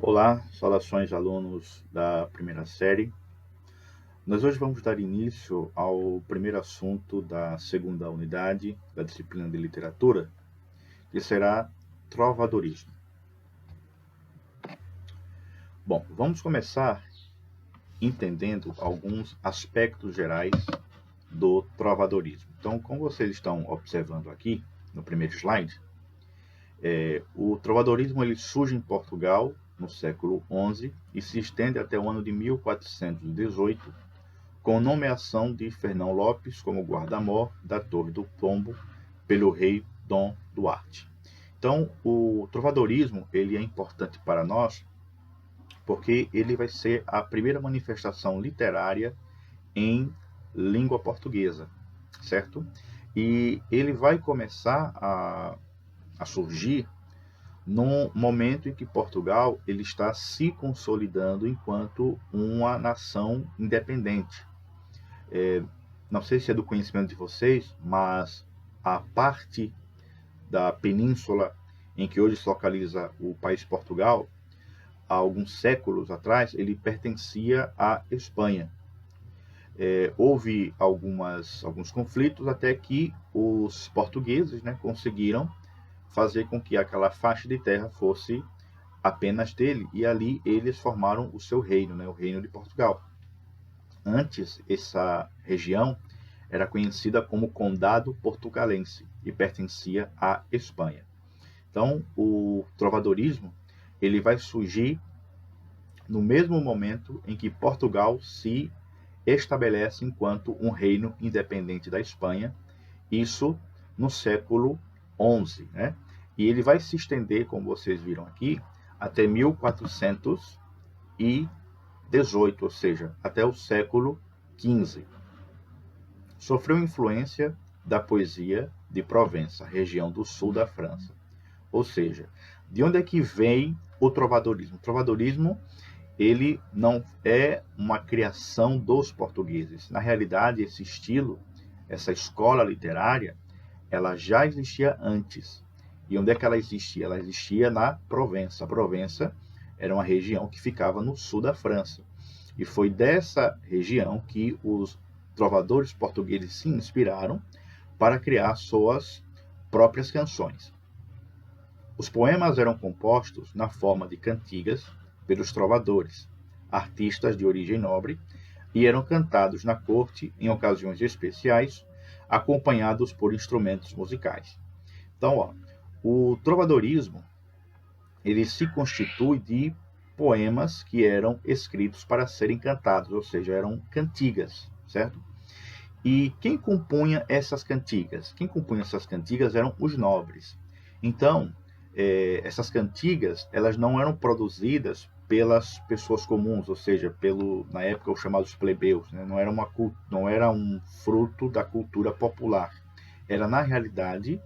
Olá, saudações alunos da primeira série. Nós hoje vamos dar início ao primeiro assunto da segunda unidade da disciplina de literatura, que será trovadorismo. Bom, vamos começar entendendo alguns aspectos gerais do trovadorismo. Então, como vocês estão observando aqui no primeiro slide, o trovadorismo ele surge em Portugal no século XI e se estende até o ano de 1418, com nomeação de Fernão Lopes como guarda-mor da Torre do Tombo pelo rei Dom Duarte. Então, o trovadorismo ele é importante para nós porque ele vai ser a primeira manifestação literária em língua portuguesa, certo? E ele vai começar a surgir num momento em que Portugal ele está se consolidando enquanto uma nação independente. Não sei se é do conhecimento de vocês, mas a parte da península em que hoje se localiza o país Portugal, há alguns séculos atrás, ele pertencia à Espanha. Houve alguns conflitos até que os portugueses conseguiram fazer com que aquela faixa de terra fosse apenas dele, e ali eles formaram o seu reino, o reino de Portugal. Antes, essa região era conhecida como Condado Portucalense e pertencia à Espanha. Então, o trovadorismo ele vai surgir no mesmo momento em que Portugal se estabelece enquanto um reino independente da Espanha, isso no século XI, né? E ele vai se estender, como vocês viram aqui, até 1418, ou seja, até o século XV. Sofreu influência da poesia de Provença, região do sul da França. Ou seja, de onde é que vem o trovadorismo? O trovadorismo ele não é uma criação dos portugueses. Na realidade, esse estilo, essa escola literária, ela já existia antes. E onde é que ela existia? Ela existia na Provença. A Provença era uma região que ficava no sul da França. E foi dessa região que os trovadores portugueses se inspiraram para criar suas próprias canções. Os poemas eram compostos na forma de cantigas pelos trovadores, artistas de origem nobre, e eram cantados na corte em ocasiões especiais, acompanhados por instrumentos musicais. Então, o trovadorismo ele se constitui de poemas que eram escritos para serem cantados, ou seja, eram cantigas, certo? E quem compunha essas cantigas? Quem compunha essas cantigas eram os nobres. Então, essas cantigas, elas não eram produzidas pelas pessoas comuns, ou seja, na época os chamados plebeus, né? Não era um fruto da cultura popular. Era, na realidade,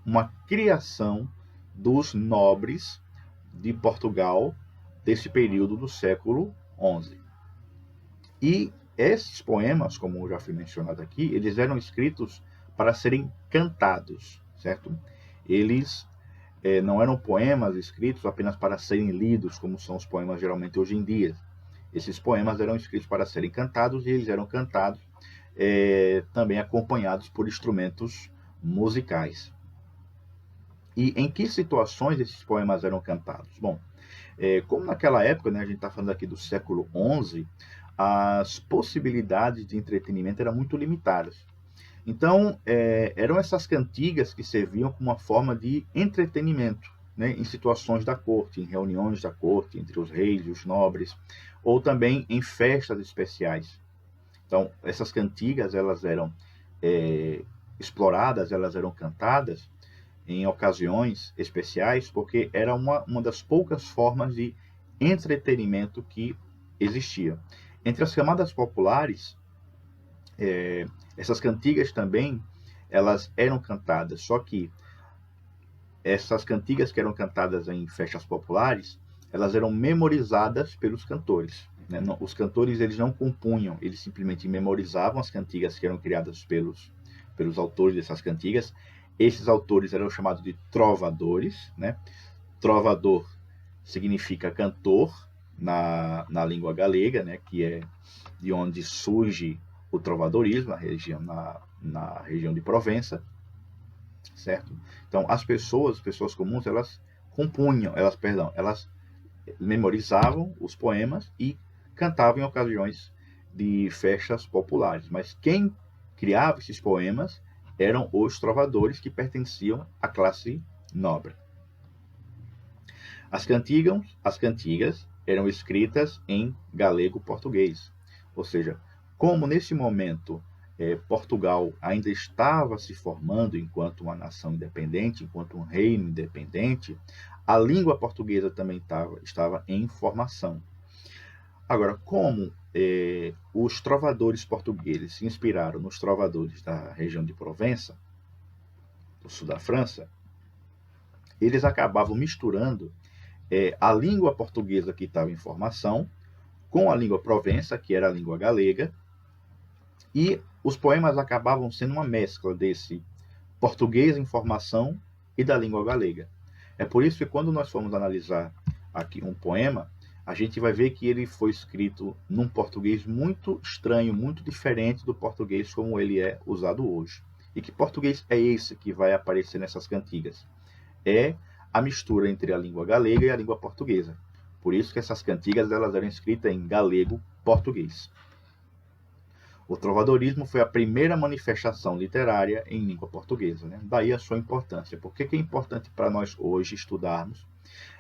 uma criação dos nobres de Portugal desse período do século XI. E esses poemas, como já foi mencionado aqui, eles eram escritos para serem cantados, certo? Eles não eram poemas escritos apenas para serem lidos, como são os poemas geralmente hoje em dia. Esses poemas eram escritos para serem cantados e eles eram cantados também acompanhados por instrumentos musicais. E em que situações esses poemas eram cantados? Bom, como naquela época, a gente está falando aqui do século XI, as possibilidades de entretenimento eram muito limitadas. Então, eram essas cantigas que serviam como uma forma de entretenimento, em situações da corte, em reuniões da corte, entre os reis e os nobres, ou também em festas especiais. Então, essas cantigas, elas eram exploradas, elas eram cantadas em ocasiões especiais, porque era uma das poucas formas de entretenimento que existia. Entre as camadas populares, essas cantigas também, elas eram cantadas, só que essas cantigas que eram cantadas em festas populares, elas eram memorizadas pelos cantores. Né? Os cantores, eles não compunham, eles simplesmente memorizavam as cantigas que eram criadas pelos autores dessas cantigas. Esses autores eram chamados de trovadores, né? Trovador significa cantor na língua galega, né, que é de onde surge o trovadorismo, na região de Provença, certo? Então, as pessoas comuns, elas elas memorizavam os poemas e cantavam em ocasiões de festas populares. Mas quem criava esses poemas eram os trovadores que pertenciam à classe nobre. As cantigas eram escritas em galego-português, ou seja, como nesse momento Portugal ainda estava se formando enquanto uma nação independente, enquanto um reino independente, a língua portuguesa também estava em formação. Agora, como os trovadores portugueses se inspiraram nos trovadores da região de Provença, do sul da França, eles acabavam misturando a língua portuguesa que estava em formação com a língua provença, que era a língua galega, e os poemas acabavam sendo uma mescla desse português em formação e da língua galega. É por isso que quando nós formos analisar aqui um poema, a gente vai ver que ele foi escrito num português muito estranho, muito diferente do português como ele é usado hoje. E que português é esse que vai aparecer nessas cantigas? É a mistura entre a língua galega e a língua portuguesa. Por isso que essas cantigas elas eram escritas em galego-português. O trovadorismo foi a primeira manifestação literária em língua portuguesa, né? Daí a sua importância. Por que é importante para nós hoje estudarmos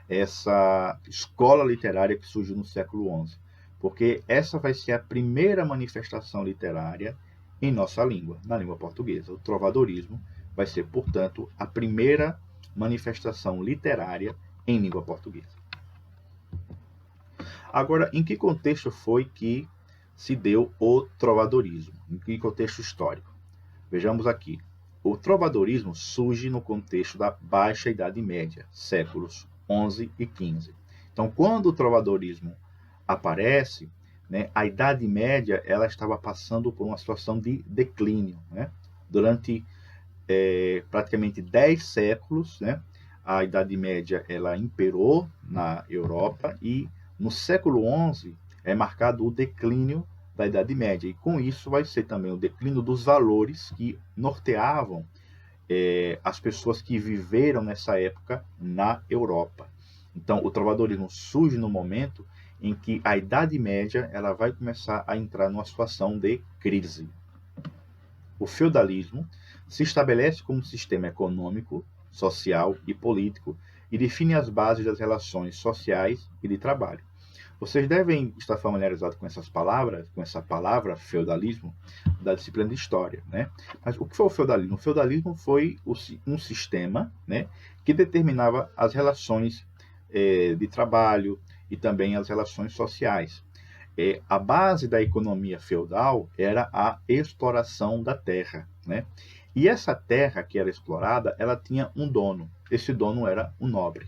essa escola literária que surgiu no século XI? Porque essa vai ser a primeira manifestação literária em nossa língua, na língua portuguesa. O trovadorismo vai ser, portanto, a primeira manifestação literária em língua portuguesa. Agora, em que contexto foi que se deu o trovadorismo? Em que contexto histórico? Vejamos aqui. O trovadorismo surge no contexto da Baixa Idade Média, séculos XI e XV. Então, quando o trovadorismo aparece, né, a Idade Média ela estava passando por uma situação de declínio, né? Durante praticamente 10 séculos, né, a Idade Média ela imperou na Europa e no século XI é marcado o declínio da Idade Média. E com isso vai ser também o declínio dos valores que norteavam as pessoas que viveram nessa época na Europa. Então, o trovadorismo surge no momento em que a Idade Média ela vai começar a entrar numa situação de crise. O feudalismo se estabelece como sistema econômico, social e político e define as bases das relações sociais e de trabalho. Vocês devem estar familiarizados com essas palavras, com essa palavra feudalismo, da disciplina de história, né? Mas o que foi o feudalismo? O feudalismo foi um sistema, né, que determinava as relações de trabalho e também as relações sociais. A base da economia feudal era a exploração da terra, né? E essa terra que era explorada, ela tinha um dono. Esse dono era o nobre.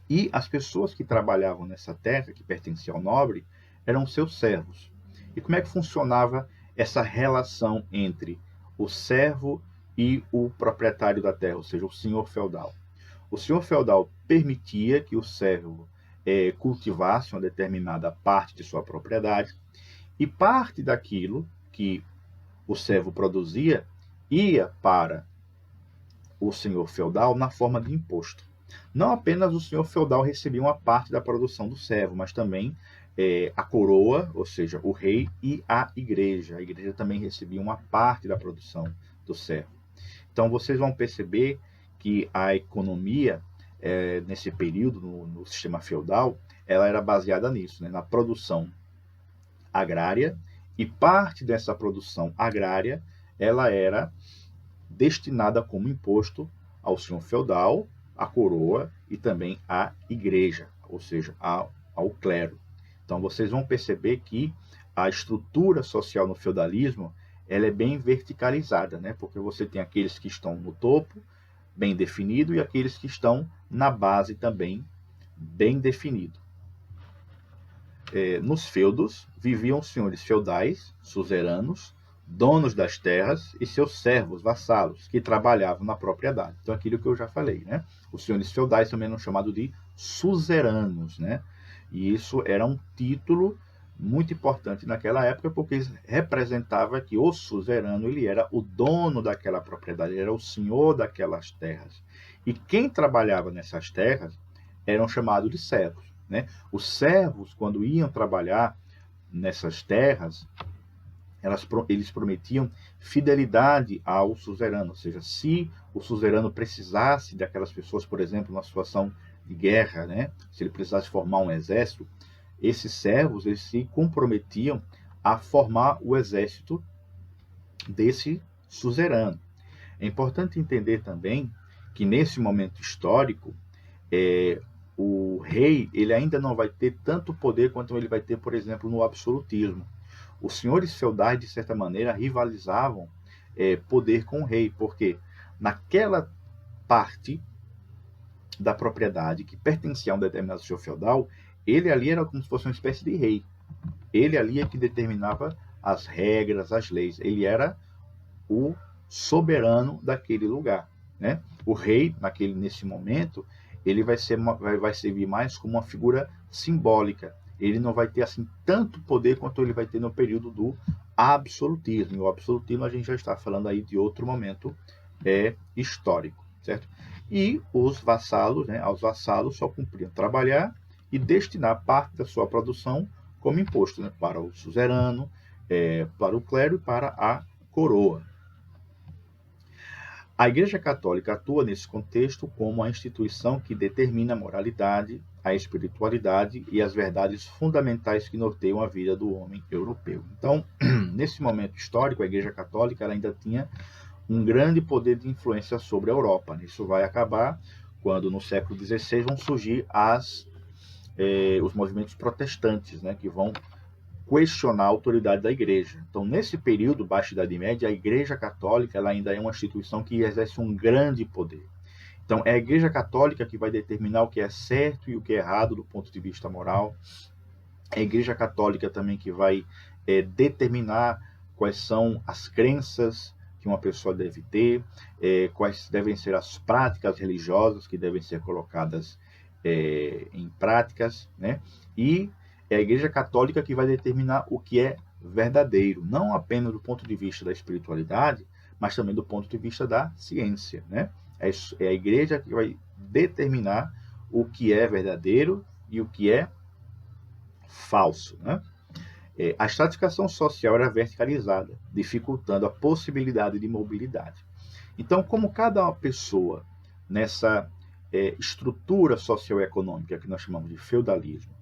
E as pessoas que trabalhavam nessa terra, que pertencia ao nobre, eram seus servos. E como é que funcionava essa relação entre o servo e o proprietário da terra, ou seja, o senhor feudal? O senhor feudal permitia que o servo cultivasse uma determinada parte de sua propriedade e parte daquilo que o servo produzia ia para o senhor feudal na forma de imposto. Não apenas o senhor feudal recebia uma parte da produção do servo, mas também a coroa, ou seja, o rei e a igreja. A igreja também recebia uma parte da produção do servo. Então vocês vão perceber que a economia, nesse período, no sistema feudal, ela era baseada nisso, né, na produção agrária, e parte dessa produção agrária ela era destinada como imposto ao senhor feudal, à coroa e também à igreja, ou seja, ao clero. Então vocês vão perceber que a estrutura social no feudalismo ela é bem verticalizada, né? Porque você tem aqueles que estão no topo, bem definido, e aqueles que estão na base também, bem definido. Nos feudos viviam senhores feudais, suzeranos, donos das terras e seus servos, vassalos, que trabalhavam na propriedade. Então, aquilo que eu já falei, né? Os senhores feudais também eram chamados de suzeranos, né? E isso era um título muito importante naquela época, porque representava que o suzerano ele era o dono daquela propriedade, ele era o senhor daquelas terras. E quem trabalhava nessas terras eram chamados de servos, né? Os servos, quando iam trabalhar nessas terras, eles prometiam fidelidade ao suzerano, ou seja, se o suzerano precisasse daquelas pessoas, por exemplo, numa situação de guerra, né? Se ele precisasse formar um exército, esses servos eles se comprometiam a formar o exército desse suzerano. É importante entender também que nesse momento histórico, o rei ele ainda não vai ter tanto poder quanto ele vai ter, por exemplo, no absolutismo. Os senhores feudais, de certa maneira, rivalizavam poder com o rei, porque naquela parte da propriedade que pertencia a um determinado senhor feudal, ele ali era como se fosse uma espécie de rei. Ele ali é que determinava as regras, as leis. Ele era o soberano daquele lugar, né? O rei, nesse momento, ele vai servir mais como uma figura simbólica. Ele não vai ter assim tanto poder quanto ele vai ter no período do absolutismo. E o absolutismo a gente já está falando aí de outro momento histórico, certo? E os vassalos, né? Aos vassalos só cumpriam trabalhar e destinar parte da sua produção como imposto, né? Para o suzerano, para o clero e para a coroa. A Igreja Católica atua nesse contexto como a instituição que determina a moralidade, a espiritualidade e as verdades fundamentais que norteiam a vida do homem europeu. Então, nesse momento histórico, a Igreja Católica ela ainda tinha um grande poder de influência sobre a Europa. Isso vai acabar quando, no século XVI, vão surgir os movimentos protestantes, né, que vão questionar a autoridade da igreja. Então, nesse período, Baixa Idade Média, a Igreja Católica ela ainda é uma instituição que exerce um grande poder. Então, é a Igreja Católica que vai determinar o que é certo e o que é errado do ponto de vista moral. É a Igreja Católica também que vai determinar quais são as crenças que uma pessoa deve ter, quais devem ser as práticas religiosas que devem ser colocadas em práticas, né? E é a Igreja Católica que vai determinar o que é verdadeiro, não apenas do ponto de vista da espiritualidade, mas também do ponto de vista da ciência, né? É a Igreja que vai determinar o que é verdadeiro e o que é falso, né? A estratificação social era verticalizada, dificultando a possibilidade de mobilidade. Então, como cada pessoa nessa estrutura socioeconômica que nós chamamos de feudalismo,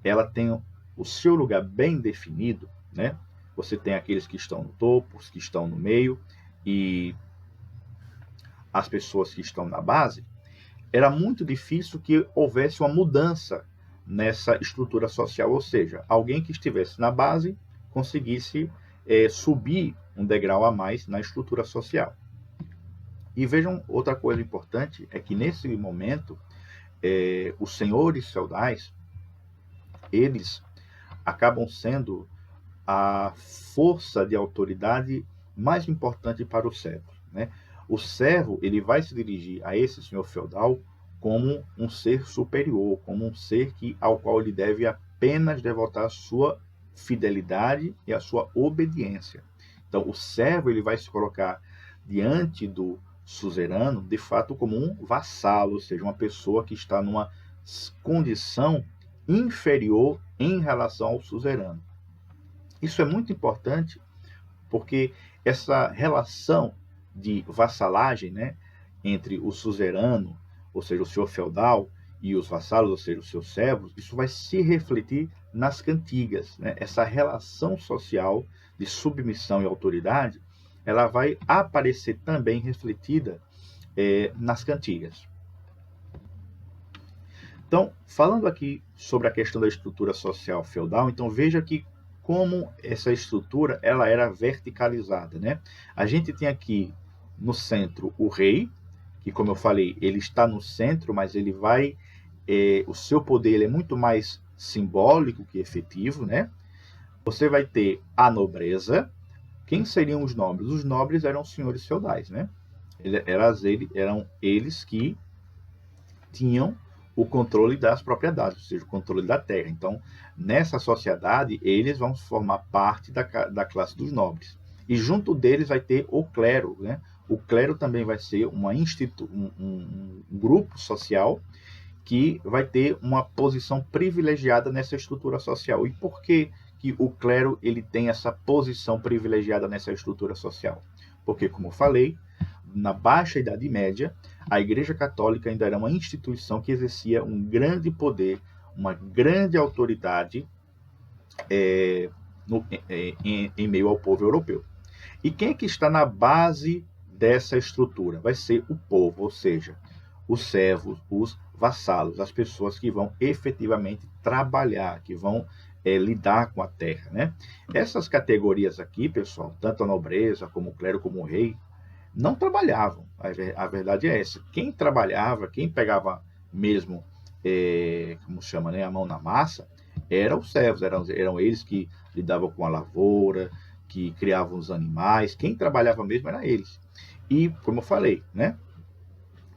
ela tem o seu lugar bem definido, né? Você tem aqueles que estão no topo, os que estão no meio e as pessoas que estão na base. Era muito difícil que houvesse uma mudança nessa estrutura social, ou seja, alguém que estivesse na base conseguisse subir um degrau a mais na estrutura social. E vejam, outra coisa importante é que nesse momento os senhores feudais eles acabam sendo a força de autoridade mais importante para o servo, né? O servo ele vai se dirigir a esse senhor feudal como um ser superior, como um ser ao qual ele deve apenas devotar a sua fidelidade e a sua obediência. Então, o servo ele vai se colocar diante do suzerano, de fato, como um vassalo, ou seja, uma pessoa que está numa condição inferior em relação ao suzerano. Isso é muito importante porque essa relação de vassalagem, né, entre o suzerano, ou seja, o senhor feudal, e os vassalos, ou seja, os seus servos, isso vai se refletir nas cantigas, né? Essa relação social de submissão e autoridade, ela vai aparecer também refletida nas cantigas. Então, falando aqui sobre a questão da estrutura social feudal, então veja que como essa estrutura ela era verticalizada, né? A gente tem aqui no centro o rei, que como eu falei, ele está no centro, mas ele vai, o seu poder ele é muito mais simbólico que efetivo, né? Você vai ter a nobreza. Quem seriam os nobres? Os nobres eram os senhores feudais, né? Eram eles que tinham o controle das propriedades, ou seja, o controle da terra. Então, nessa sociedade, eles vão formar parte da classe dos nobres. E junto deles vai ter o clero, né? O clero também vai ser um grupo social que vai ter uma posição privilegiada nessa estrutura social. E por que o clero ele tem essa posição privilegiada nessa estrutura social? Porque, como eu falei, na Baixa Idade Média, a Igreja Católica ainda era uma instituição que exercia um grande poder, uma grande autoridade em meio ao povo europeu. E quem é que está na base dessa estrutura? Vai ser o povo, ou seja, os servos, os vassalos, as pessoas que vão efetivamente trabalhar, que vão lidar com a terra, né? Essas categorias aqui, pessoal, tanto a nobreza, como o clero, como o rei, não trabalhavam. A verdade é essa. Quem trabalhava, quem pegava mesmo, como chama, né, a mão na massa, eram os servos, eram eles que lidavam com a lavoura, que criavam os animais. Quem trabalhava mesmo era eles. E, como eu falei, né,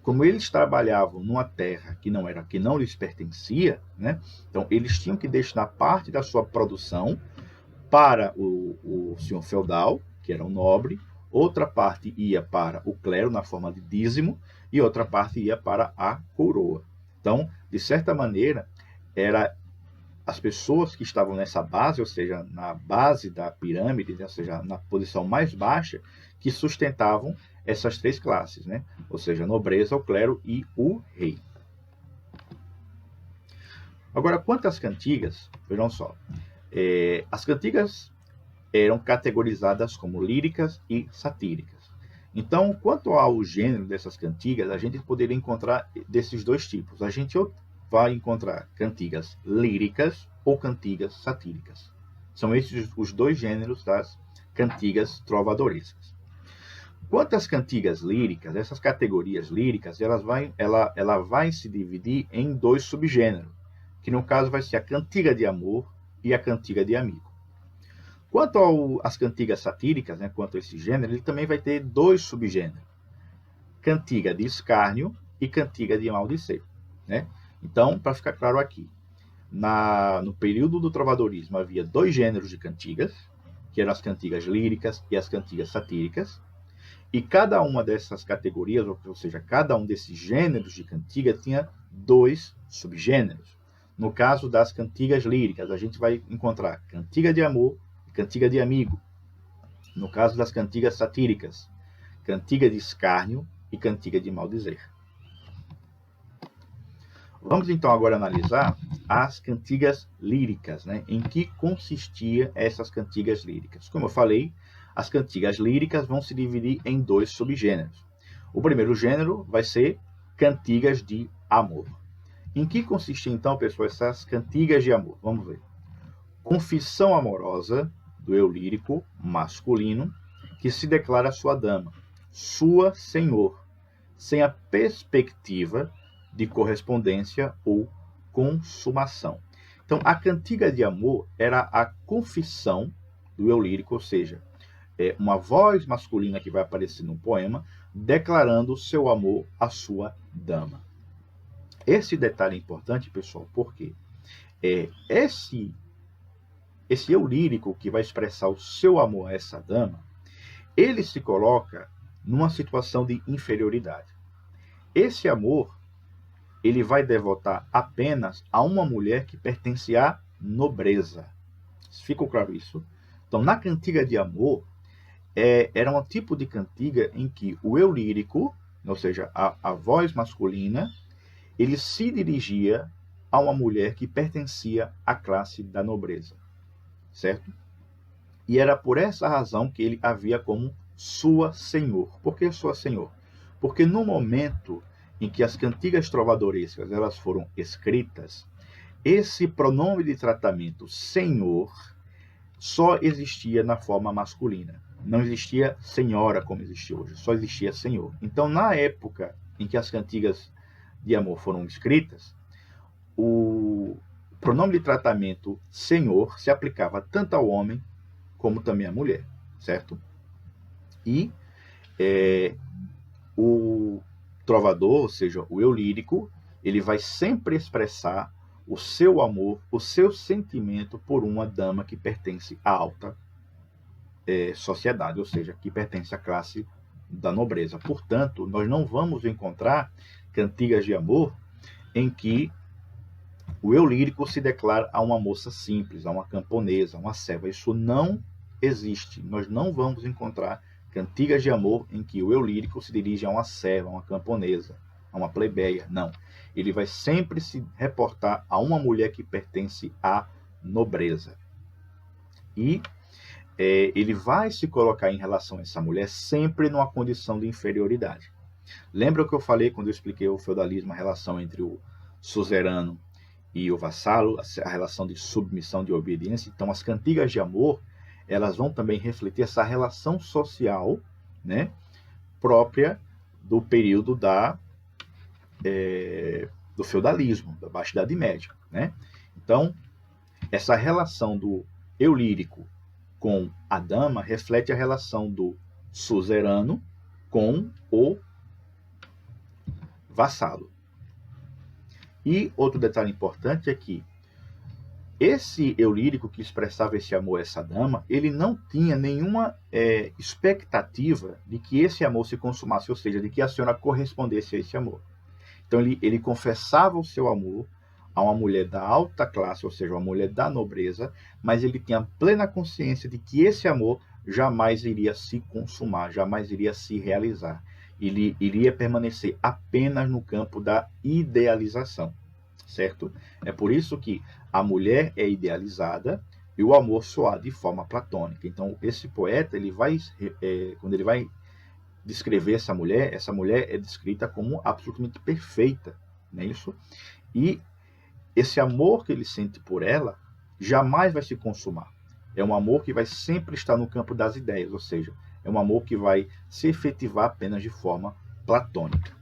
como eles trabalhavam numa terra que não lhes pertencia, né, então eles tinham que destinar parte da sua produção para o senhor feudal, que era um nobre, outra parte ia para o clero na forma de dízimo e outra parte ia para a coroa. Então, de certa maneira, era as pessoas que estavam nessa base, ou seja, na base da pirâmide, ou seja, na posição mais baixa, que sustentavam essas três classes, né? Ou seja, a nobreza, o clero e o rei. Agora, quanto às cantigas, vejam só, as cantigas eram categorizadas como líricas e satíricas. Então, quanto ao gênero dessas cantigas, a gente poderia encontrar desses dois tipos. A gente vai encontrar cantigas líricas ou cantigas satíricas. São esses os dois gêneros das cantigas trovadorescas. Quanto às cantigas líricas, essas categorias líricas, ela vai se dividir em dois subgêneros, que no caso vai ser a cantiga de amor e a cantiga de amigo. Quanto às cantigas satíricas, né, quanto a esse gênero, ele também vai ter dois subgêneros: cantiga de escárnio e cantiga de maldizer, né? Então, para ficar claro aqui, no período do trovadorismo havia dois gêneros de cantigas, que eram as cantigas líricas e as cantigas satíricas, e cada uma dessas categorias, ou seja, cada um desses gêneros de cantiga tinha dois subgêneros. No caso das cantigas líricas, a gente vai encontrar cantiga de amor e cantiga de amigo. No caso das cantigas satíricas, cantiga de escárnio e cantiga de maldizer. Vamos então agora analisar as cantigas líricas, né? Em que consistia essas cantigas líricas. Como eu falei, as cantigas líricas vão se dividir em dois subgêneros. O primeiro gênero vai ser cantigas de amor. Em que consistia então, pessoal, essas cantigas de amor? Vamos ver. Confissão amorosa do eu lírico masculino que se declara a sua dama, sua senhor, sem a perspectiva de correspondência ou consumação. Então, a cantiga de amor era a confissão do eu lírico, ou seja, uma voz masculina que vai aparecer no poema declarando seu amor à sua dama. Esse detalhe é importante, pessoal, porque esse eu lírico que vai expressar o seu amor a essa dama, ele se coloca numa situação de inferioridade. Esse amor, ele vai devotar apenas a uma mulher que pertence à nobreza. Ficou claro isso? Então, na cantiga de amor, era um tipo de cantiga em que o eu lírico, ou seja, a voz masculina, ele se dirigia a uma mulher que pertencia à classe da nobreza, certo? E era por essa razão que ele havia como sua senhor. Por que sua senhor? Porque no momento em que as cantigas trovadorescas elas foram escritas, esse pronome de tratamento senhor só existia na forma masculina. Não existia senhora como existe hoje, só existia senhor. Então, na época em que as cantigas de amor foram escritas, o pronome de tratamento senhor se aplicava tanto ao homem como também à mulher, certo? E o trovador, ou seja, o eu lírico, ele vai sempre expressar o seu amor, o seu sentimento por uma dama que pertence à alta sociedade, ou seja, que pertence à classe da nobreza. Portanto, nós não vamos encontrar cantigas de amor em que o eu lírico se declara a uma moça simples, a uma camponesa, a uma serva. Isso não existe. Nós não vamos encontrar cantigas de amor em que o eu lírico se dirige a uma serva, a uma camponesa, a uma plebeia. Não. Ele vai sempre se reportar a uma mulher que pertence à nobreza. E ele vai se colocar em relação a essa mulher sempre numa condição de inferioridade. Lembra o que eu falei quando eu expliquei o feudalismo, a relação entre o suzerano e o vassalo, a relação de submissão, de obediência? Então, as cantigas de amor, elas vão também refletir essa relação social, né, própria do período do feudalismo, da Baixa Idade Média, né? Então, essa relação do eu lírico com a dama reflete a relação do suzerano com o vassalo. E outro detalhe importante é que esse eu lírico que expressava esse amor a essa dama, ele não tinha nenhuma expectativa de que esse amor se consumasse, ou seja, de que a senhora correspondesse a esse amor. Então ele confessava o seu amor a uma mulher da alta classe, ou seja, uma mulher da nobreza, mas ele tinha plena consciência de que esse amor jamais iria se consumar, jamais iria se realizar. Ele iria permanecer apenas no campo da idealização, certo? É por isso que a mulher é idealizada e o amor soar de forma platônica. Então, esse poeta, quando ele vai descrever essa mulher é descrita como absolutamente perfeita, não é isso? E esse amor que ele sente por ela jamais vai se consumar. É um amor que vai sempre estar no campo das ideias, ou seja, é um amor que vai se efetivar apenas de forma platônica.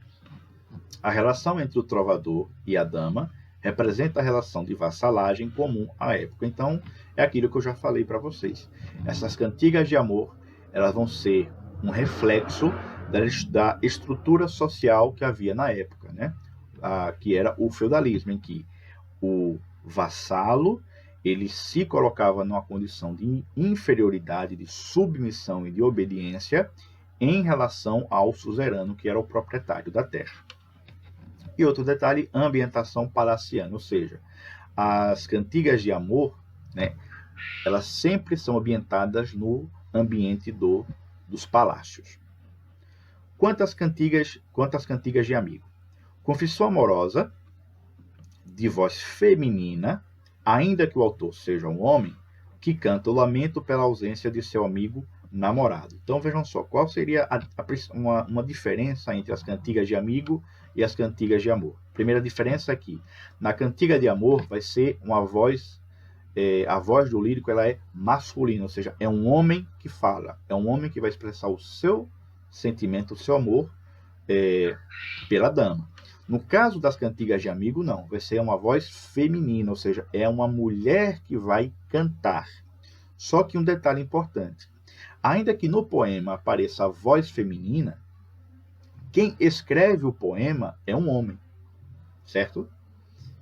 A relação entre o trovador e a dama representa a relação de vassalagem comum à época. Então, é aquilo que eu já falei para vocês. Essas cantigas de amor, elas vão ser um reflexo da estrutura social que havia na época, né? Que era o feudalismo, em que o vassalo ele se colocava numa condição de inferioridade, de submissão e de obediência em relação ao suzerano, que era o proprietário da terra. E outro detalhe, ambientação palaciana, ou seja, as cantigas de amor, né, elas sempre são ambientadas no ambiente dos palácios. Quantas cantigas de amigo? Confissão amorosa, de voz feminina, ainda que o autor seja um homem, que canta o lamento pela ausência de seu amigo namorado. Então vejam só, qual seria uma diferença entre as cantigas de amigo e as cantigas de amor? Primeira diferença é que na cantiga de amor vai ser uma voz, a voz do lírico ela é masculina, ou seja, é um homem que fala, é um homem que vai expressar o seu sentimento, o seu amor pela dama. No caso das cantigas de amigo, não, vai ser uma voz feminina, ou seja, é uma mulher que vai cantar. Só que um detalhe importante, ainda que no poema apareça a voz feminina, quem escreve o poema é um homem, certo?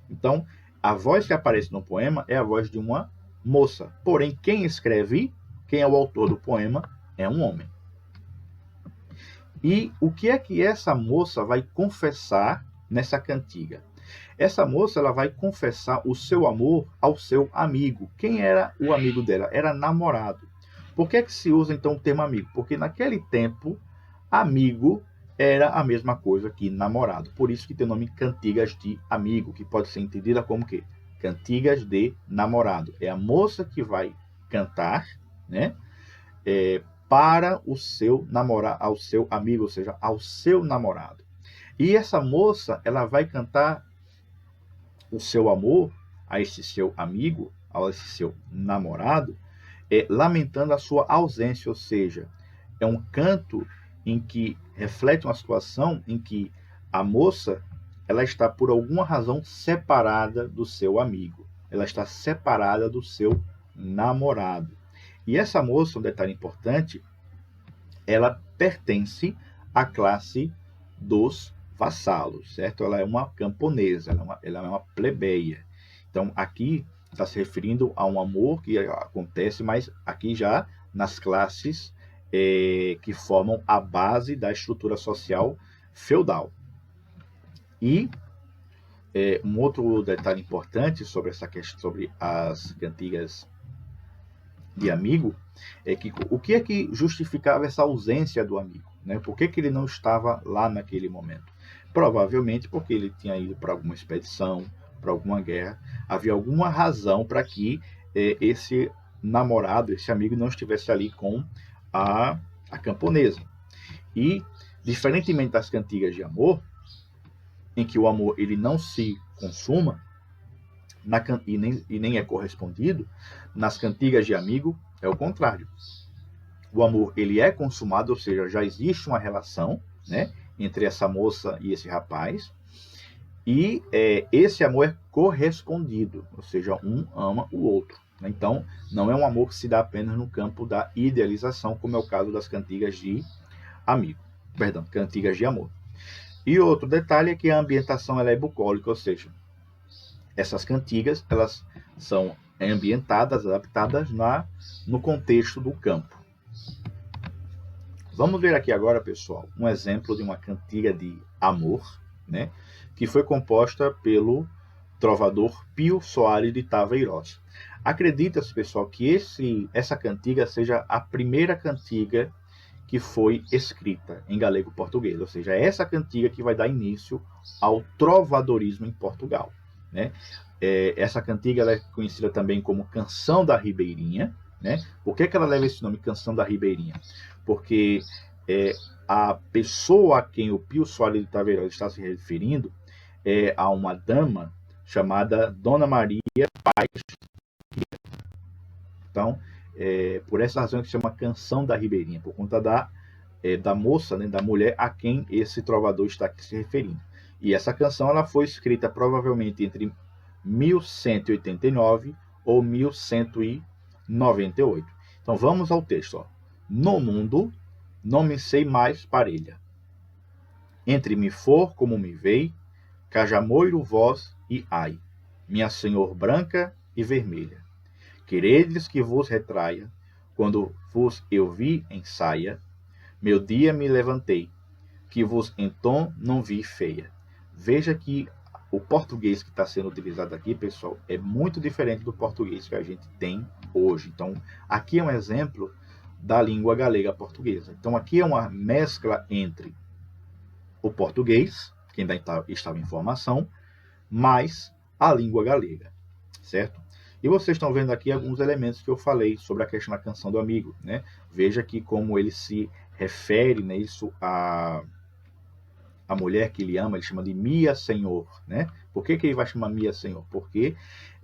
Então, a voz que aparece no poema é a voz de uma moça. Porém, quem é o autor do poema, é um homem. E o que é que essa moça vai confessar nessa cantiga? Essa moça ela vai confessar o seu amor ao seu amigo. Quem era o amigo dela? Era namorado. Por que é que se usa então o termo amigo? Porque naquele tempo, amigo era a mesma coisa que namorado. Por isso que tem o nome cantigas de amigo, que pode ser entendida como que cantigas de namorado. É a moça que vai cantar, né? Para o seu namorado, ao seu amigo, ou seja, ao seu namorado. E essa moça, ela vai cantar o seu amor a esse seu amigo, a esse seu namorado, lamentando a sua ausência, ou seja, é um canto em que reflete uma situação em que a moça ela está por alguma razão separada do seu amigo, ela está separada do seu namorado. E essa moça, um detalhe importante, ela pertence à classe dos vassalo, certo? Ela é uma camponesa, ela é uma plebeia. Então, aqui está se referindo a um amor que acontece, mas aqui já nas classes que formam a base da estrutura social feudal. E um outro detalhe importante sobre essa questão, sobre as cantigas de amigo, é que o que é que justificava essa ausência do amigo, né? Por que ele não estava lá naquele momento? Provavelmente porque ele tinha ido para alguma expedição, para alguma guerra. Havia alguma razão para que esse namorado, esse amigo, não estivesse ali com a camponesa. E, diferentemente das cantigas de amor, em que o amor ele não se consuma e nem é correspondido, nas cantigas de amigo é o contrário. O amor ele é consumado, ou seja, já existe uma relação, né, entre essa moça e esse rapaz, e esse amor é correspondido, ou seja, um ama o outro. Então, não é um amor que se dá apenas no campo da idealização, como é o caso das cantigas de amigo, perdão, cantigas de amor. E outro detalhe é que a ambientação ela é bucólica, ou seja, essas cantigas elas são ambientadas, adaptadas no contexto do campo. Vamos ver aqui agora, pessoal, um exemplo de uma cantiga de amor, né, que foi composta pelo trovador Pio Soares de Taveiroz. Acredita-se, pessoal, que essa cantiga seja a primeira cantiga que foi escrita em galego-português, ou seja, é essa cantiga que vai dar início ao trovadorismo em Portugal, né? Essa cantiga ela é conhecida também como Canção da Ribeirinha, né? Por que ela leva esse nome, Canção da Ribeirinha? Porque a pessoa a quem o Pio Soares de Taveiroz está se referindo é a uma dama chamada Dona Maria Paz. Então, por essa razão que se chama Canção da Ribeirinha, por conta da moça, né, da mulher a quem esse trovador está aqui se referindo. E essa canção ela foi escrita provavelmente entre 1189 ou 1198. Então vamos ao texto. Ó. No mundo não me sei mais parelha. Entre me for como me vei, cajamoiro vós e ai, minha senhor branca e vermelha. Queredes que vos retraia, quando vos eu vi em saia, meu dia me levantei, que vos então não vi feia. Veja que o português que está sendo utilizado aqui, pessoal, é muito diferente do português que a gente tem hoje. Então, aqui é um exemplo da língua galega portuguesa. Então, aqui é uma mescla entre o português, que ainda estava em formação, mais a língua galega, certo? E vocês estão vendo aqui alguns elementos que eu falei sobre a questão da canção do amigo, né? Veja aqui como ele se refere, né, isso a mulher que ele ama, ele chama de Minha Senhor, né? Por que ele vai chamar Minha Senhor? Porque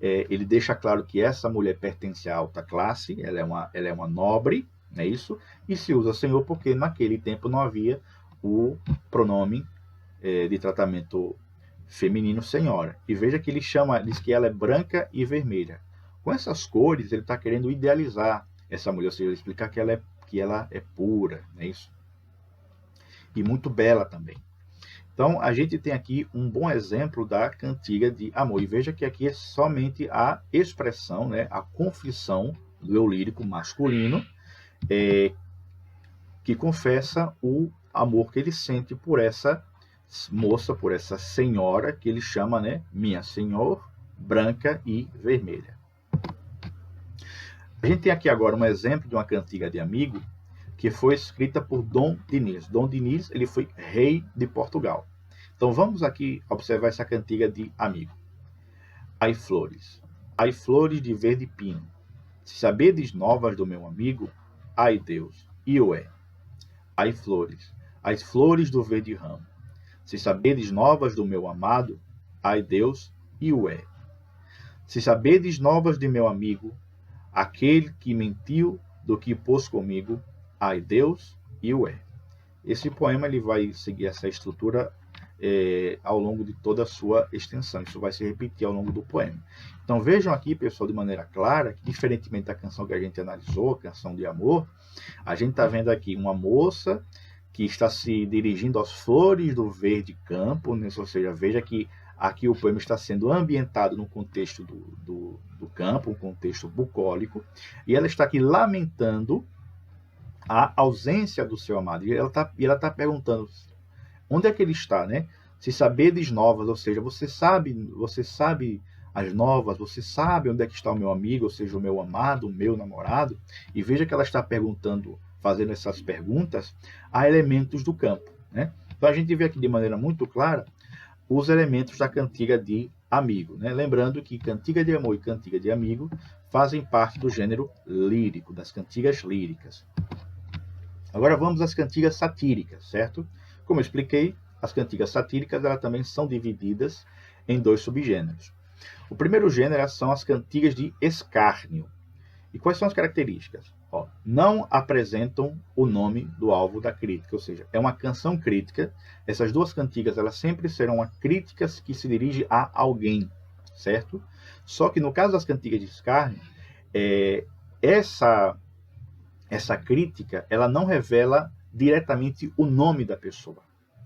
ele deixa claro que essa mulher pertence à alta classe, ela é uma nobre, não é isso? E se usa Senhor porque naquele tempo não havia o pronome de tratamento feminino senhora. E veja que ele diz que ela é branca e vermelha. Com essas cores, ele está querendo idealizar essa mulher, ou seja, explicar que ela é pura, não é isso? E muito bela também. Então, a gente tem aqui um bom exemplo da cantiga de amor. E veja que aqui é somente a expressão, né, a confissão do eu lírico masculino, que confessa o amor que ele sente por essa moça, por essa senhora, que ele chama, né, Minha Senhor, branca e vermelha. A gente tem aqui agora um exemplo de uma cantiga de amigo, que foi escrita por Dom Dinis. Dom Dinis ele foi rei de Portugal. Então vamos aqui observar essa cantiga de amigo. Ai flores de verde pino, se sabedes novas do meu amigo, ai Deus, e o é. Ai flores, as flores do verde ramo, se sabedes novas do meu amado, ai Deus, e o é. Se sabedes novas de meu amigo, aquele que mentiu do que pôs comigo, ai Deus, e o é. Esse poema ele vai seguir essa estrutura ao longo de toda a sua extensão. Isso vai se repetir ao longo do poema. Então vejam aqui, pessoal, de maneira clara, que diferentemente da canção que a gente analisou, a canção de amor, a gente está vendo aqui uma moça que está se dirigindo às flores do verde campo, né? Ou seja, veja que aqui o poema está sendo ambientado no contexto do campo, um contexto bucólico, e ela está aqui lamentando a ausência do seu amado. E ela está perguntando onde é que ele está, né? Se sabedes novas, ou seja, você sabe as novas, você sabe onde é que está o meu amigo, ou seja, o meu amado, o meu namorado. E veja que ela está perguntando, fazendo essas perguntas a elementos do campo, né? Então a gente vê aqui de maneira muito clara os elementos da cantiga de amigo, né? Lembrando que cantiga de amor e cantiga de amigo fazem parte do gênero lírico, das cantigas líricas. Agora vamos às cantigas satíricas, certo? Como eu expliquei, as cantigas satíricas elas também são divididas em dois subgêneros. O primeiro gênero são as cantigas de escárnio. E quais são as características? Não apresentam o nome do alvo da crítica, ou seja, é uma canção crítica. Essas duas cantigas elas sempre serão críticas que se dirigem a alguém, certo? Só que no caso das cantigas de escárnio, essa crítica ela não revela diretamente o nome da pessoa.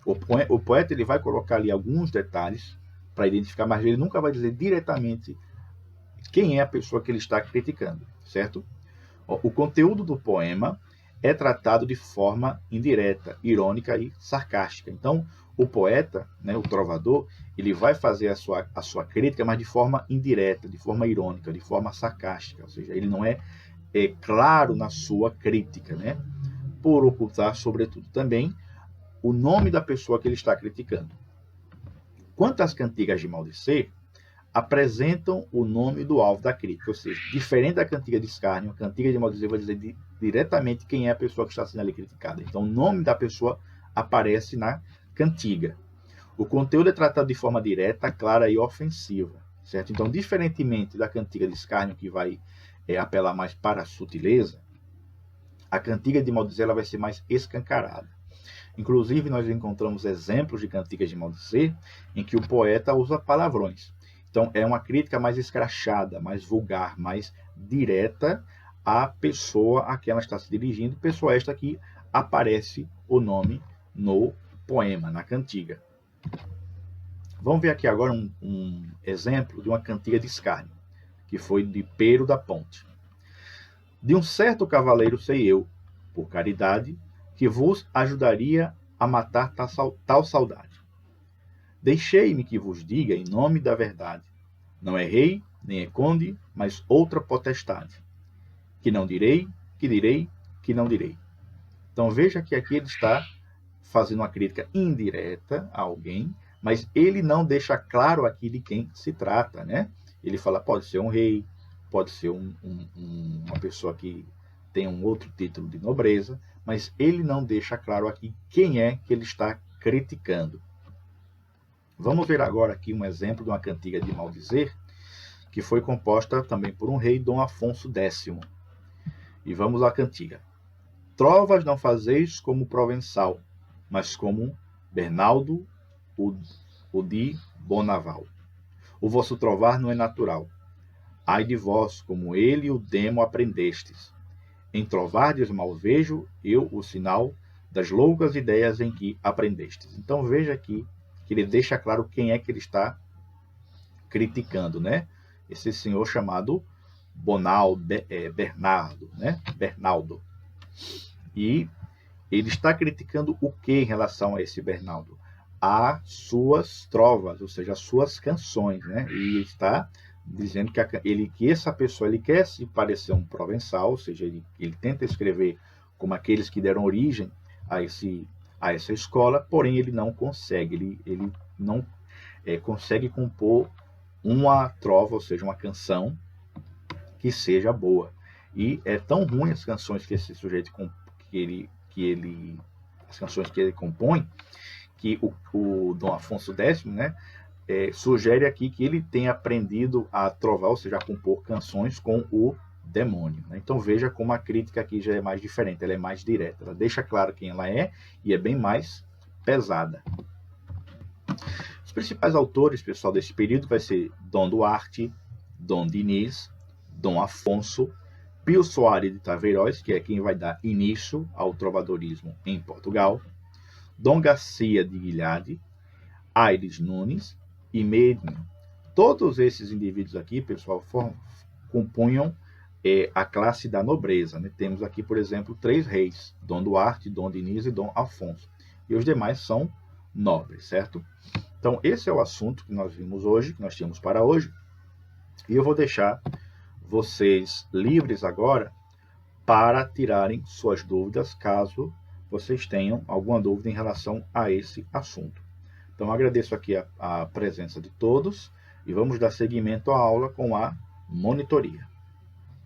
O poeta ele vai colocar ali alguns detalhes para identificar, mas ele nunca vai dizer diretamente quem é a pessoa que ele está criticando, certo? O conteúdo do poema é tratado de forma indireta, irônica e sarcástica. Então, o poeta, né, o trovador, ele vai fazer a sua crítica, mas de forma indireta, de forma irônica, de forma sarcástica. Ou seja, ele não é claro na sua crítica, né? Por ocultar, sobretudo, também o nome da pessoa que ele está criticando. Quanto às cantigas de maldizer, apresentam o nome do alvo da crítica, ou seja, diferente da cantiga de escárnio, a cantiga de maldizer vai dizer diretamente quem é a pessoa que está sendo ali criticada. Então, o nome da pessoa aparece na cantiga. O conteúdo é tratado de forma direta, clara e ofensiva, certo? Então, diferentemente da cantiga de escárnio, que vai apelar mais para a sutileza, a cantiga de maldizer ela vai ser mais escancarada. Inclusive, nós encontramos exemplos de cantigas de maldizer em que o poeta usa palavrões. Então, é uma crítica mais escrachada, mais vulgar, mais direta à pessoa a quem ela está se dirigindo, pessoa esta que aparece o nome no poema, na cantiga. Vamos ver aqui agora um exemplo de uma cantiga de escárnio, que foi de Pero da Ponte. De um certo cavaleiro sei eu, por caridade, que vos ajudaria a matar tal saudade. Deixei-me que vos diga em nome da verdade. Não é rei, nem é conde, mas outra potestade. Que não direi, que não direi. Então veja que aqui ele está fazendo uma crítica indireta a alguém, mas ele não deixa claro aqui de quem se trata, né? Ele fala, pode ser um rei, pode ser uma pessoa que tem um outro título de nobreza, mas ele não deixa claro aqui quem é que ele está criticando. Vamos ver agora aqui um exemplo de uma cantiga de maldizer, que foi composta também por um rei, Dom Afonso X. E vamos à cantiga. Trovas não fazeis como Provençal, mas como Bernaldo, o de Bonaval. O vosso trovar não é natural. Ai de vós, como ele o demo aprendestes. Em trovardes mal vejo eu o sinal das loucas ideias em que aprendestes. Então veja aqui que ele deixa claro quem é que ele está criticando, né? Esse senhor chamado Bernardo, né? Bernaldo. E ele está criticando o que em relação a esse Bernaldo? As suas trovas, ou seja, as suas canções, né? E está dizendo que essa pessoa ele quer se parecer um provençal, ou seja, ele tenta escrever como aqueles que deram origem a essa escola, porém ele não consegue, ele não consegue compor uma trova, ou seja, uma canção que seja boa. E é tão ruim as canções que esse sujeito as canções que ele compõe, que o Dom Afonso X, né, sugere aqui que ele tenha aprendido a trovar, ou seja, a compor canções com o demônio, né? Então veja como a crítica aqui já é mais diferente, ela é mais direta, ela deixa claro quem ela é e é bem mais pesada. Os principais autores, pessoal, desse período vai ser Dom Duarte, Dom Diniz, Dom Afonso, Pio Soares de Taveiroz, que é quem vai dar início ao trovadorismo em Portugal, Dom Garcia de Guilhade, Aires Nunes e Medinho. Todos esses indivíduos aqui, pessoal, compunham a classe da nobreza. Né? Temos aqui, por exemplo, 3 reis, Dom Duarte, Dom Diniz e Dom Afonso. E os demais são nobres, certo? Então, esse é o assunto que nós vimos hoje, que nós tínhamos para hoje. E eu vou deixar vocês livres agora para tirarem suas dúvidas, caso vocês tenham alguma dúvida em relação a esse assunto. Então, agradeço aqui a presença de todos e vamos dar seguimento à aula com a monitoria.